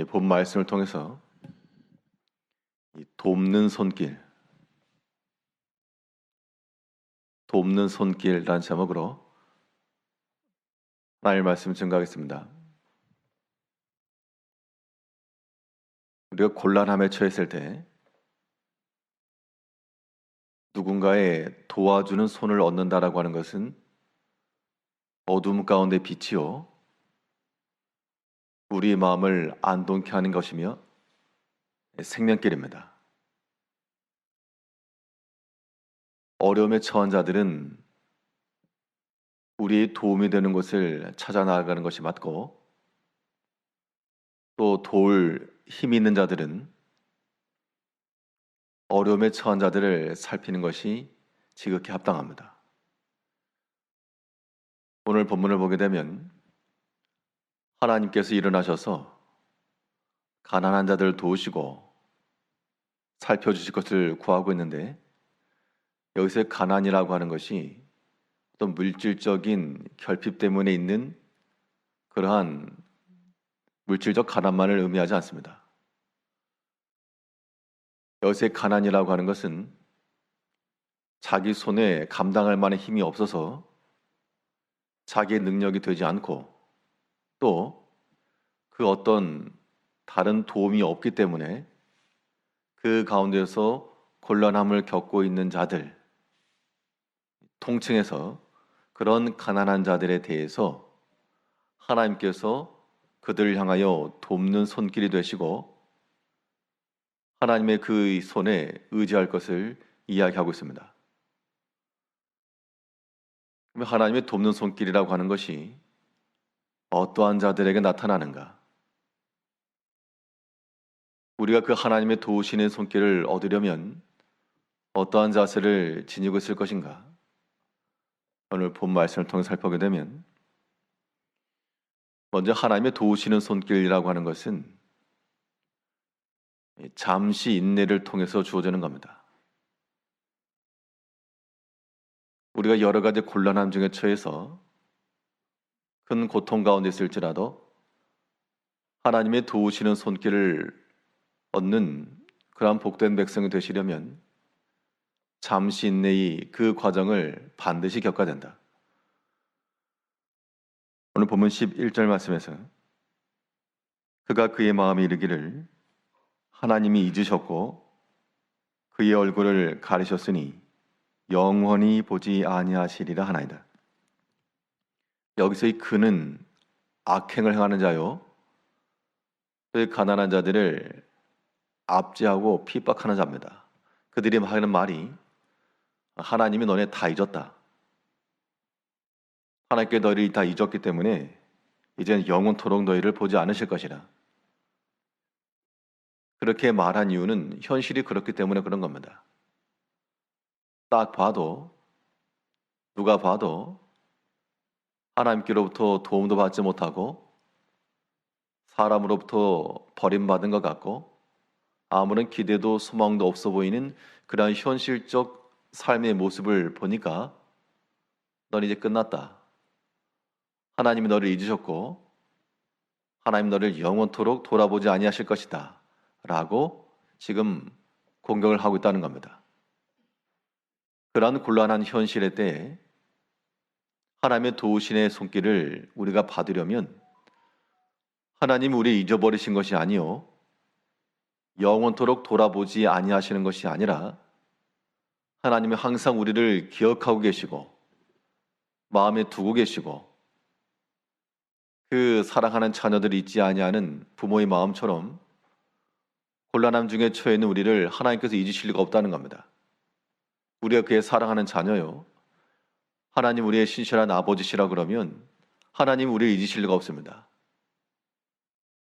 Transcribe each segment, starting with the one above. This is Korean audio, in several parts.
본 말씀을 통해서 이 돕는 손길이라는 제목으로 하나님의 말씀을 증거하겠습니다. 우리가 곤란함에 처했을 때 누군가의 도와주는 손을 얻는다라고 하는 것은 어둠 가운데 빛이요, 우리의 마음을 안동케 하는 것이며 생명길입니다. 어려움에 처한 자들은 우리의 도움이 되는 곳을 찾아 나아가는 것이 맞고, 또 도울 힘이 있는 자들은 어려움에 처한 자들을 살피는 것이 지극히 합당합니다. 오늘 본문을 보게 되면 하나님께서 일어나셔서 가난한 자들을 도우시고 살펴주실 것을 구하고 있는데, 여기서의 가난이라고 하는 것이 어떤 물질적인 결핍 때문에 있는 그러한 물질적 가난만을 의미하지 않습니다. 여기서의 가난이라고 하는 것은 자기 손에 감당할 만한 힘이 없어서 자기의 능력이 되지 않고, 또 그 어떤 다른 도움이 없기 때문에 그 가운데서 곤란함을 겪고 있는 자들, 통칭해서 그런 가난한 자들에 대해서 하나님께서 그들을 향하여 돕는 손길이 되시고 하나님의 그 손에 의지할 것을 이야기하고 있습니다. 하나님의 돕는 손길이라고 하는 것이 어떠한 자들에게 나타나는가? 우리가 그 하나님의 도우시는 손길을 얻으려면 어떠한 자세를 지니고 있을 것인가? 오늘 본 말씀을 통해 살펴보게 되면, 먼저 하나님의 도우시는 손길이라고 하는 것은 잠시 인내를 통해서 주어지는 겁니다. 우리가 여러 가지 곤란함 중에 처해서 큰 고통 가운데 있을지라도 하나님의 도우시는 손길을 얻는 그러한 복된 백성이 되시려면 잠시 인내의 그 과정을 반드시 겪어야 된다. 오늘 본문 11절 말씀에서 그가 그의 마음에 이르기를 하나님이 잊으셨고 그의 얼굴을 가리셨으니 영원히 보지 아니하시리라 하나이다. 여기서의 그는 악행을 행하는 자요, 또 가난한 자들을 압제하고 핍박하는 자입니다. 그들이 하는 말이 하나님이 너네 다 잊었다. 하나님께 너희를 다 잊었기 때문에 이제는 영원토록 너희를 보지 않으실 것이라. 그렇게 말한 이유는 현실이 그렇기 때문에 그런 겁니다. 딱 봐도, 누가 봐도 하나님께로부터 도움도 받지 못하고 사람으로부터 버림받은 것 같고 아무런 기대도 소망도 없어 보이는 그러한 현실적 삶의 모습을 보니까 넌 이제 끝났다. 하나님이 너를 잊으셨고 하나님 너를 영원토록 돌아보지 아니하실 것이다 라고 지금 공격을 하고 있다는 겁니다. 그러한 곤란한 현실의 때에 하나님의 도우신의 손길을 우리가 받으려면 하나님 우리 잊어버리신 것이 아니요 영원토록 돌아보지 아니하시는 것이 아니라 하나님이 항상 우리를 기억하고 계시고 마음에 두고 계시고 그 사랑하는 자녀들이 있지 아니하는 부모의 마음처럼 곤란함 중에 처해 있는 우리를 하나님께서 잊으실 리가 없다는 겁니다. 우리가 그의 사랑하는 자녀요, 하나님 우리의 신실한 아버지시라 그러면 하나님 우리를 잊으실 리가 없습니다.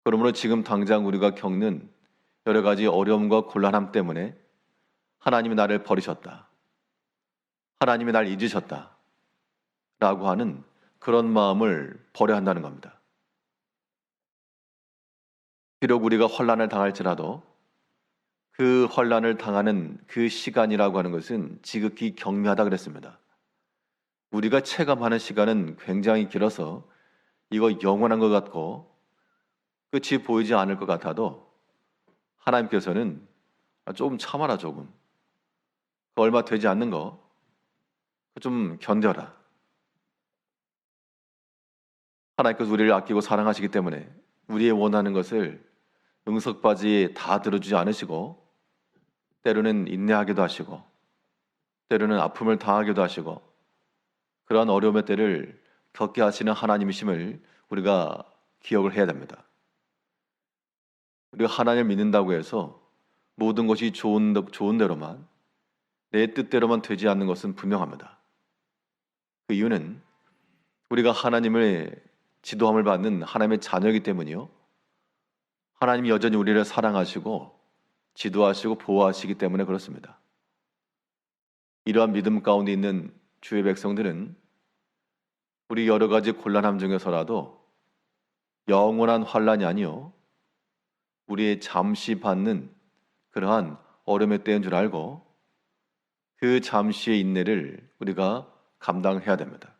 그러므로 지금 당장 우리가 겪는 여러 가지 어려움과 곤란함 때문에 하나님이 나를 버리셨다, 하나님이 날 잊으셨다 라고 하는 그런 마음을 버려야 한다는 겁니다. 비록 우리가 환난을 당할지라도 그 환난을 당하는 그 시간이라고 하는 것은 지극히 경미하다 그랬습니다. 우리가 체감하는 시간은 굉장히 길어서 이거 영원한 것 같고 끝이 보이지 않을 것 같아도 하나님께서는 조금 참아라, 조금. 얼마 되지 않는 거 좀 견뎌라. 하나님께서 우리를 아끼고 사랑하시기 때문에 우리의 원하는 것을 응석바지에 다 들어주지 않으시고 때로는 인내하기도 하시고 때로는 아픔을 당하기도 하시고 그러한 어려움의 때를 겪게 하시는 하나님이심을 우리가 기억을 해야 됩니다. 우리가 하나님을 믿는다고 해서 모든 것이 좋은 대로만 내 뜻대로만 되지 않는 것은 분명합니다. 그 이유는 우리가 하나님의 지도함을 받는 하나님의 자녀이기 때문이요. 하나님이 여전히 우리를 사랑하시고 지도하시고 보호하시기 때문에 그렇습니다. 이러한 믿음 가운데 있는 주의 백성들은 우리 여러 가지 곤란함 중에서라도 영원한 환란이 아니요 우리의 잠시 받는 그러한 어려움의 때인 줄 알고 그 잠시의 인내를 우리가 감당해야 됩니다.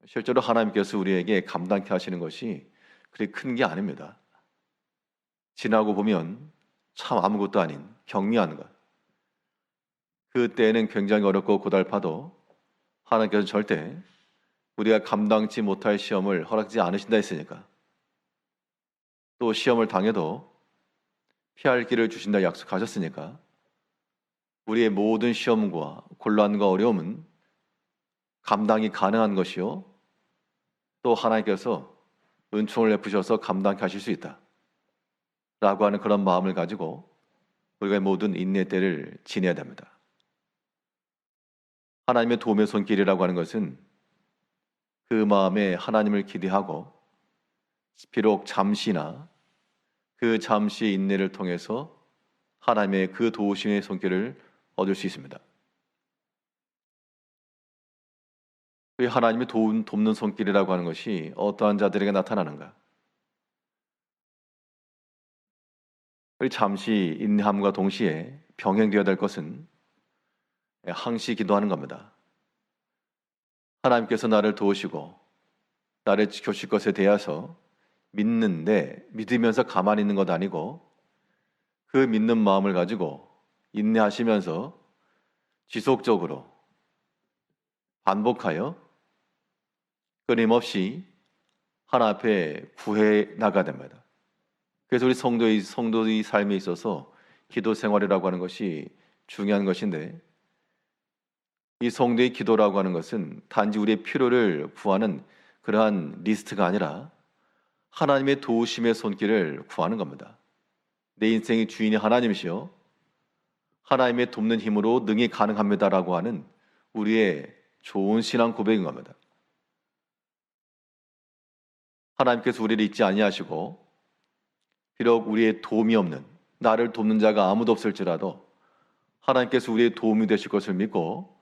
실제로 하나님께서 우리에게 감당케 하시는 것이 그리 큰 게 아닙니다. 지나고 보면 참 아무것도 아닌 경미한 것. 그 때에는 굉장히 어렵고 고달파도 하나님께서 절대 우리가 감당치 못할 시험을 허락지 않으신다 했으니까 또 시험을 당해도 피할 길을 주신다 약속하셨으니까 우리의 모든 시험과 곤란과 어려움은 감당이 가능한 것이요 또 하나님께서 은총을 베푸셔서 감당케 하실 수 있다 라고 하는 그런 마음을 가지고 우리가 모든 인내 때를 지내야 됩니다. 하나님의 도움의 손길이라고 하는 것은 그 마음에 하나님을 기대하고 비록 잠시나 그 잠시의 인내를 통해서 하나님의 그 도우심의 손길을 얻을 수 있습니다. 하나님의 돕는 손길이라고 하는 것이 어떠한 자들에게 나타나는가? 잠시 인내함과 동시에 병행되어야 될 것은 항시 기도하는 겁니다. 하나님께서 나를 도우시고 나를 지켜주실 것에 대해서 믿는데 믿으면서 가만히 있는 것 아니고 그 믿는 마음을 가지고 인내하시면서 지속적으로 반복하여 끊임없이 하나님 앞에 구해 나가야 됩니다. 그래서 우리 성도의 삶에 있어서 기도 생활이라고 하는 것이 중요한 것인데 이 성도의 기도라고 하는 것은 단지 우리의 필요를 구하는 그러한 리스트가 아니라 하나님의 도우심의 손길을 구하는 겁니다. 내 인생의 주인이 하나님이시여 하나님의 돕는 힘으로 능히 가능합니다라고 하는 우리의 좋은 신앙 고백인 겁니다. 하나님께서 우리를 잊지 아니하시고 비록 우리의 도움이 없는 나를 돕는 자가 아무도 없을지라도 하나님께서 우리의 도움이 되실 것을 믿고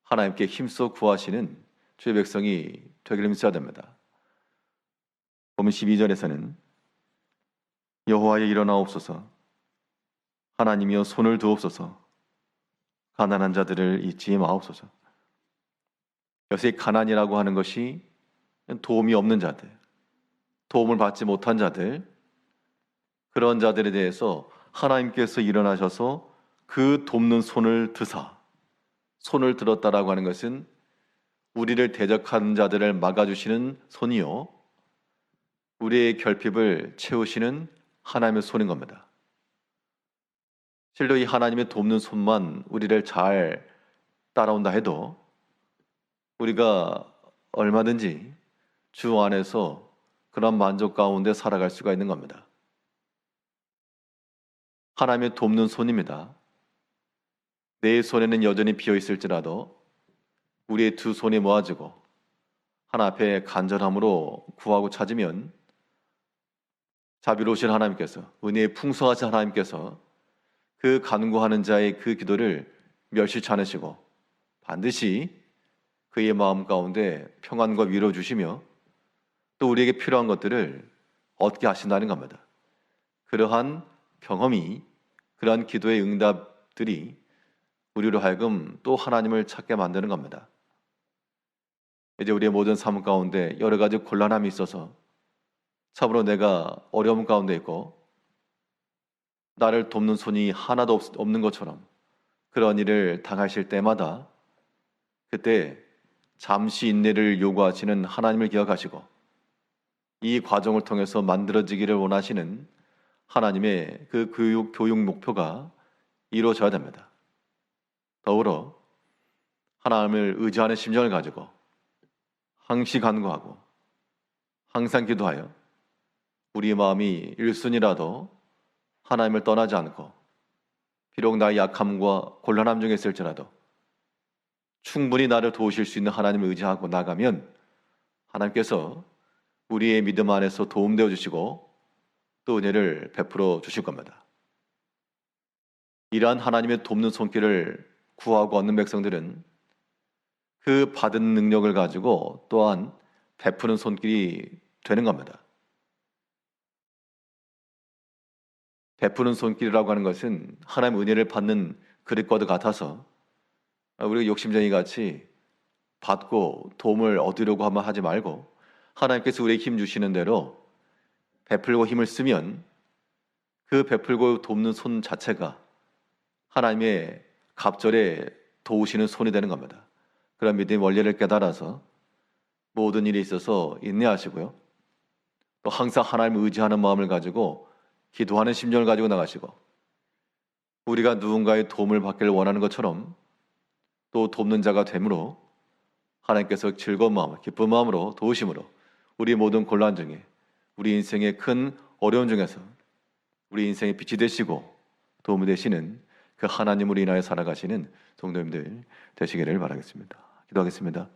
하나님께 힘써 구하시는 주의 백성이 되기를 믿어야 됩니다. 보면 12절에서는 여호와여 일어나옵소서 하나님이여 손을 두옵소서 가난한 자들을 잊지 마옵소서. 여기서 가난이라고 하는 것이 도움이 없는 자들, 도움을 받지 못한 자들, 그런 자들에 대해서 하나님께서 일어나셔서 그 돕는 손을 드사, 손을 들었다라고 하는 것은 우리를 대적하는 자들을 막아주시는 손이요 우리의 결핍을 채우시는 하나님의 손인 겁니다. 실로 이 하나님의 돕는 손만 우리를 잘 따라온다 해도 우리가 얼마든지 주 안에서 그런 만족 가운데 살아갈 수가 있는 겁니다. 하나님의 돕는 손입니다. 내 손에는 여전히 비어 있을지라도 우리의 두 손이 모아지고 하나 앞에 간절함으로 구하고 찾으면 자비로우신 하나님께서 은혜의 풍성하신 하나님께서 그 간구하는 자의 그 기도를 멸시치 않으시고 반드시 그의 마음 가운데 평안과 위로 주시며 또 우리에게 필요한 것들을 얻게 하신다는 겁니다. 그러한 경험이 그러한 기도의 응답들이 우리로 하여금 또 하나님을 찾게 만드는 겁니다. 이제 우리의 모든 삶 가운데 여러 가지 곤란함이 있어서 참으로 내가 어려움 가운데 있고 나를 돕는 손이 하나도 없는 것처럼 그런 일을 당하실 때마다 그때 잠시 인내를 요구하시는 하나님을 기억하시고 이 과정을 통해서 만들어지기를 원하시는 하나님의 그 교육 목표가 이루어져야 됩니다. 더불어 하나님을 의지하는 심정을 가지고 항시 간구하고 항상 기도하여 우리 마음이 일순이라도 하나님을 떠나지 않고 비록 나의 약함과 곤란함 중에 있을지라도 충분히 나를 도우실 수 있는 하나님을 의지하고 나가면 하나님께서 우리의 믿음 안에서 도움되어 주시고 또 은혜를 베풀어 주실 겁니다. 이러한 하나님의 돕는 손길을 구하고 얻는 백성들은 그 받은 능력을 가지고 또한 베푸는 손길이 되는 겁니다. 베푸는 손길이라고 하는 것은 하나님의 은혜를 받는 그릇과도 같아서 우리가 욕심쟁이 같이 받고 도움을 얻으려고 하면 하지 말고 하나님께서 우리에게 힘 주시는 대로 베풀고 힘을 쓰면 그 베풀고 돕는 손 자체가 하나님의 갑절에 도우시는 손이 되는 겁니다. 그런 믿음의 원리를 깨달아서 모든 일에 있어서 인내하시고요. 또 항상 하나님을 의지하는 마음을 가지고 기도하는 심정을 가지고 나가시고 우리가 누군가의 도움을 받기를 원하는 것처럼 또 돕는 자가 되므로 하나님께서 즐거운 마음, 기쁜 마음으로 도우심으로 우리 모든 곤란 중에 우리 인생의 큰 어려움 중에서 우리 인생의 빛이 되시고 도움이 되시는 그 하나님으로 인하여 살아가시는 성도님들 되시기를 바라겠습니다. 기도하겠습니다.